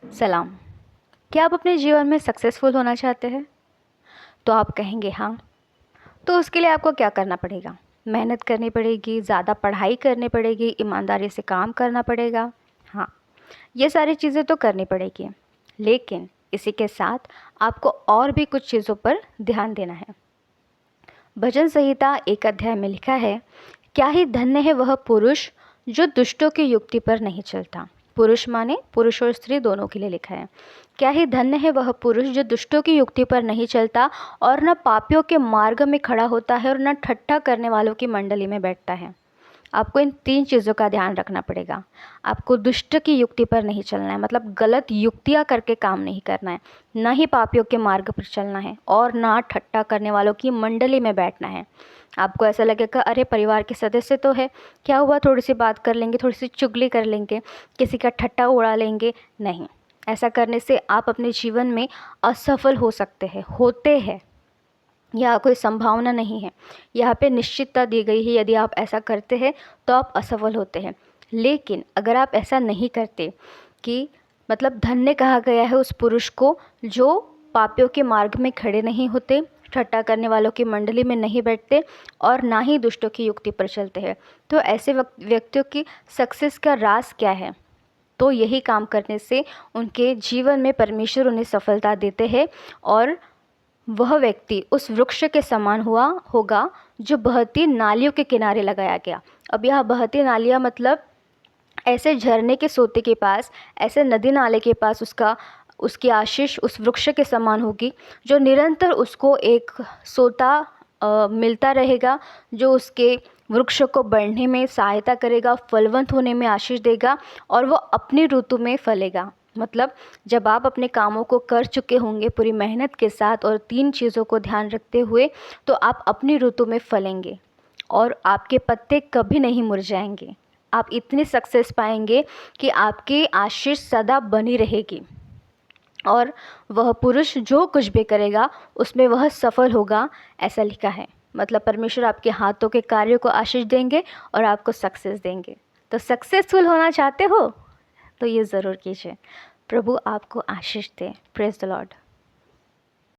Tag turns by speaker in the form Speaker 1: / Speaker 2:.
Speaker 1: सलाम। क्या आप अपने जीवन में सक्सेसफुल होना चाहते हैं? तो आप कहेंगे हाँ। तो उसके लिए आपको क्या करना पड़ेगा? मेहनत करनी पड़ेगी, ज़्यादा पढ़ाई करनी पड़ेगी, ईमानदारी से काम करना पड़ेगा। हाँ, ये सारी चीज़ें तो करनी पड़ेगी, लेकिन इसी के साथ आपको और भी कुछ चीज़ों पर ध्यान देना है। भजन संहिता 1 अध्याय में लिखा है, क्या ही धन्य है वह पुरुष जो दुष्टों की युक्ति पर नहीं चलता। पुरुष माने पुरुष और स्त्री दोनों के लिए लिखा है। क्या ही धन्य है वह पुरुष जो दुष्टों की युक्ति पर नहीं चलता और न पापियों के मार्ग में खड़ा होता है और न ठट्ठा करने वालों की मंडली में बैठता है। आपको इन 3 चीज़ों का ध्यान रखना पड़ेगा। आपको दुष्ट की युक्ति पर नहीं चलना है, मतलब गलत युक्तियाँ करके काम नहीं करना है, ना ही पापियों के मार्ग पर चलना है और ना ठट्ठा करने वालों की मंडली में बैठना है। आपको ऐसा लगेगा अरे परिवार के सदस्य तो है, क्या हुआ, थोड़ी सी बात कर लेंगे, थोड़ी सी चुगली कर लेंगे, किसी का ठट्ठा उड़ा लेंगे। नहीं, ऐसा करने से आप अपने जीवन में असफल हो सकते हैं, होते हैं। यह कोई संभावना नहीं है, यहाँ पे निश्चितता दी गई है, यदि आप ऐसा करते हैं तो आप असफल होते हैं। लेकिन अगर आप ऐसा नहीं करते, कि मतलब धन्य कहा गया है उस पुरुष को जो पापियों के मार्ग में खड़े नहीं होते, ठट्ठा करने वालों की मंडली में नहीं बैठते और ना ही दुष्टों की युक्ति पर चलते हैं। तो ऐसे व्यक्तियों की सक्सेस का राज क्या है? तो यही काम करने से उनके जीवन में परमेश्वर उन्हें सफलता देते हैं और वह व्यक्ति उस वृक्ष के समान होगा जो बहती नालियों के किनारे लगाया गया। अब यह बहती नालियाँ मतलब ऐसे झरने के सोते के पास, ऐसे नदी नाले के पास उसकी आशीष उस वृक्ष के समान होगी जो निरंतर उसको एक सोता मिलता रहेगा, जो उसके वृक्ष को बढ़ने में सहायता करेगा, फलवंत होने में आशीष देगा और वो अपनी ऋतु में फलेगा। मतलब जब आप अपने कामों को कर चुके होंगे पूरी मेहनत के साथ और 3 चीज़ों को ध्यान रखते हुए, तो आप अपनी ऋतु में फलेंगे और आपके पत्ते कभी नहीं मुरझाएंगे। आप इतनी सक्सेस पाएंगे कि आपकी आशीष सदा बनी रहेगी और वह पुरुष जो कुछ भी करेगा उसमें वह सफल होगा, ऐसा लिखा है। मतलब परमेश्वर आपके हाथों के कार्यों को आशीष देंगे और आपको सक्सेस देंगे। तो सक्सेसफुल होना चाहते हो तो ये ज़रूर कीजिए। प्रभु आपको आशीष दे। Praise the Lord.